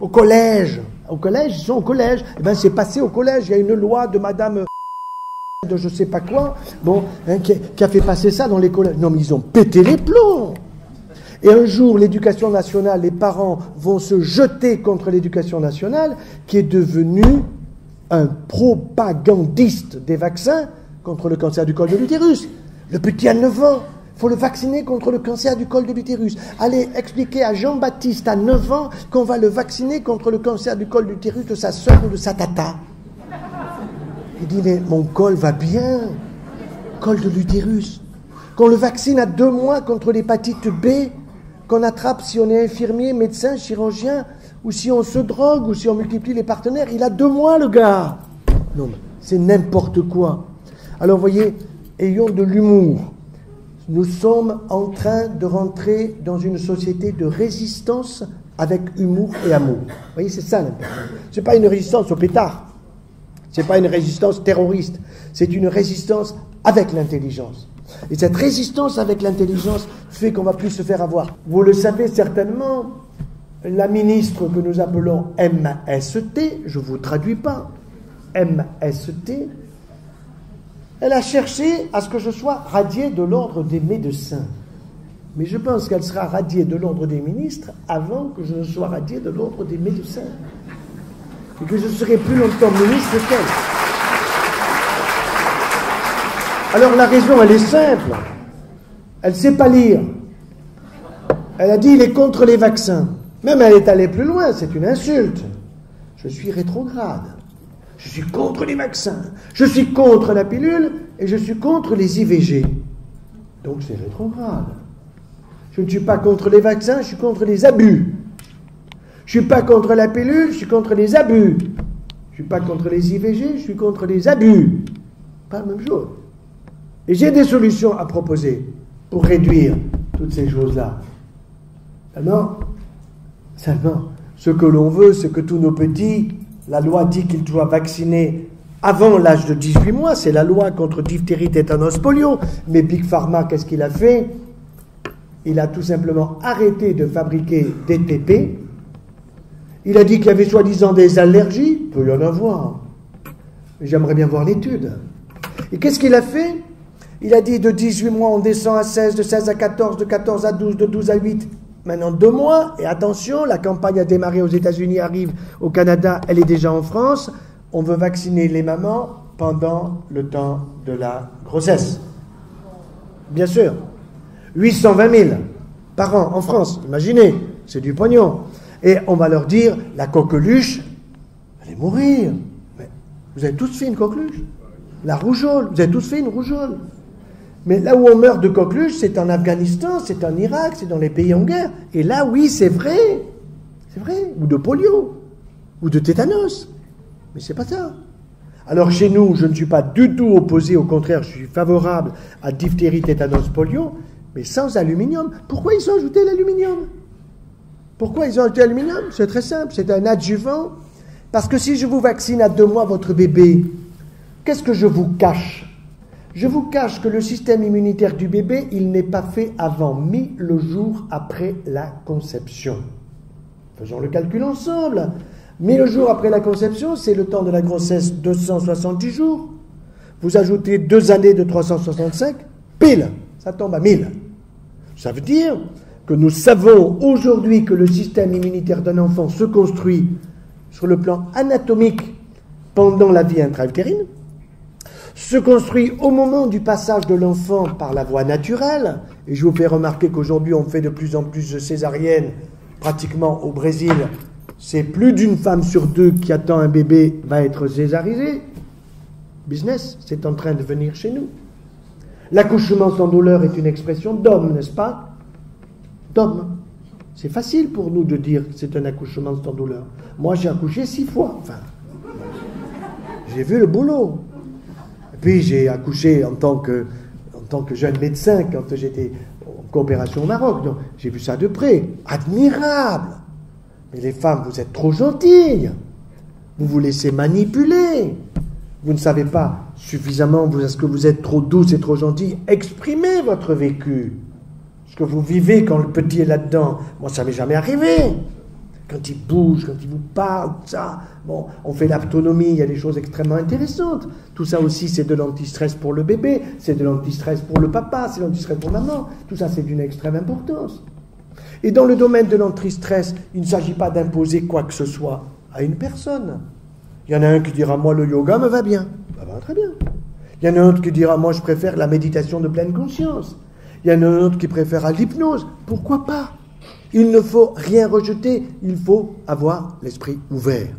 Au collège, ils sont au collège, et bien c'est passé au collège, il y a une loi de madame de je sais pas quoi, bon, hein, qui a fait passer ça dans les collèges. Non mais ils ont pété les plombs. Et un jour, l'éducation nationale, les parents vont se jeter contre l'éducation nationale, qui est devenue un propagandiste des vaccins contre le cancer du col de l'utérus. Le petit a 9 ans. Il faut le vacciner contre le cancer du col de l'utérus. Allez expliquer à Jean-Baptiste à 9 ans qu'on va le vacciner contre le cancer du col de l'utérus de sa sœur ou de sa tata. Il dit, mais mon col va bien, col de l'utérus. Qu'on le vaccine à 2 mois contre l'hépatite B, qu'on attrape si on est infirmier, médecin, chirurgien, ou si on se drogue, ou si on multiplie les partenaires. Il a 2 mois, le gars. Non, mais c'est n'importe quoi. Alors, vous voyez, ayons de l'humour. Nous sommes en train de rentrer dans une société de résistance avec humour et amour. Vous voyez, c'est ça l'important. Ce n'est pas une résistance au pétard. Ce n'est pas une résistance terroriste. C'est une résistance avec l'intelligence. Et cette résistance avec l'intelligence fait qu'on va plus se faire avoir. Vous le savez certainement, la ministre que nous appelons MST, je ne vous traduis pas, MST, elle a cherché à ce que je sois radié de l'ordre des médecins. Mais je pense qu'elle sera radiée de l'ordre des ministres avant que je ne sois radié de l'ordre des médecins. Et que je serai plus longtemps ministre qu'elle. Alors la raison, elle est simple. Elle ne sait pas lire. Elle a dit il est contre les vaccins. Même elle est allée plus loin, c'est une insulte. Je suis rétrograde. Je suis contre les vaccins. Je suis contre la pilule et je suis contre les IVG. Donc c'est rétrograde. Je ne suis pas contre les vaccins, je suis contre les abus. Je ne suis pas contre la pilule, je suis contre les abus. Je ne suis pas contre les IVG, je suis contre les abus. Pas la même chose. Et j'ai des solutions à proposer pour réduire toutes ces choses-là. Seulement, ce que l'on veut, c'est que tous nos petits, la loi dit qu'ils doivent vacciner avant l'âge de 18 mois, c'est la loi contre diphtérie, tétanos, polio. Mais Big Pharma, qu'est-ce qu'il a fait? Il a tout simplement arrêté de fabriquer des TP. Il a dit qu'il y avait soi-disant des allergies. Il peut y en avoir. Mais j'aimerais bien voir l'étude. Et qu'est-ce qu'il a fait? Il a dit de 18 mois, on descend à 16, de 16 à 14, de 14 à 12, de 12 à 8. Maintenant 2 mois. Et attention, la campagne a démarré aux États-Unis, arrive au Canada, elle est déjà en France. On veut vacciner les mamans pendant le temps de la grossesse. Bien sûr. 820 000 par an en France. Imaginez, c'est du pognon. Et on va leur dire, la coqueluche, elle allez mourir. Mais vous avez tous fait une coqueluche. La rougeole, vous avez tous fait une rougeole. Mais là où on meurt de coqueluche, c'est en Afghanistan, c'est en Irak, c'est dans les pays en guerre. Et là, oui, c'est vrai. C'est vrai. Ou de polio. Ou de tétanos. Mais c'est pas ça. Alors chez nous, je ne suis pas du tout opposé, au contraire, je suis favorable à diphtérie, tétanos, polio, mais sans aluminium. Pourquoi ils ont ajouté l'aluminium? Pourquoi ils ont ajouté l'aluminium? C'est très simple, c'est un adjuvant. Parce que si je vous vaccine à 2 mois votre bébé, qu'est-ce que je vous cache? Je vous cache que le système immunitaire du bébé, il n'est pas fait avant 1000 jours après la conception. Faisons le calcul ensemble. 1000 jours après la conception, c'est le temps de la grossesse, 270 jours. Vous ajoutez 2 années de 365, pile, ça tombe à 1000. Ça veut dire que nous savons aujourd'hui que le système immunitaire d'un enfant se construit sur le plan anatomique pendant la vie intra-utérine, se construit au moment du passage de l'enfant par la voie naturelle, et je vous fais remarquer qu'aujourd'hui on fait de plus en plus de césariennes, pratiquement au Brésil, c'est plus d'une femme sur 2 qui attend un bébé va être césarisée. Business, c'est en train de venir chez nous. L'accouchement sans douleur est une expression d'homme, n'est-ce pas? D'homme. C'est facile pour nous de dire que c'est un accouchement sans douleur. Moi, j'ai accouché 6 fois. Enfin, j'ai vu le boulot. Et puis, j'ai accouché en tant que jeune médecin quand j'étais en coopération au Maroc. Donc, j'ai vu ça de près. Admirable. Mais les femmes, vous êtes trop gentilles. Vous vous laissez manipuler. Vous ne savez pas suffisamment, est-ce que vous êtes trop douce et trop gentille? Exprimez votre vécu. Ce que vous vivez quand le petit est là-dedans. Moi, ça m'est jamais arrivé. quand il bouge, quand il vous parle, tout ça. Bon, on fait l'autonomie, il y a des choses extrêmement intéressantes. Tout ça aussi, c'est de l'antistress pour le bébé, c'est de l'antistress pour le papa, c'est de l'antistress pour maman. Tout ça, c'est d'une extrême importance. Et dans le domaine de l'antistress, il ne s'agit pas d'imposer quoi que ce soit à une personne. Il y en a un qui dira, moi, le yoga me va bien. Ça va très bien. Il y en a un autre qui dira, moi, je préfère la méditation de pleine conscience. Il y en a un autre qui préfère l'hypnose. Pourquoi pas ? Il ne faut rien rejeter, il faut avoir l'esprit ouvert.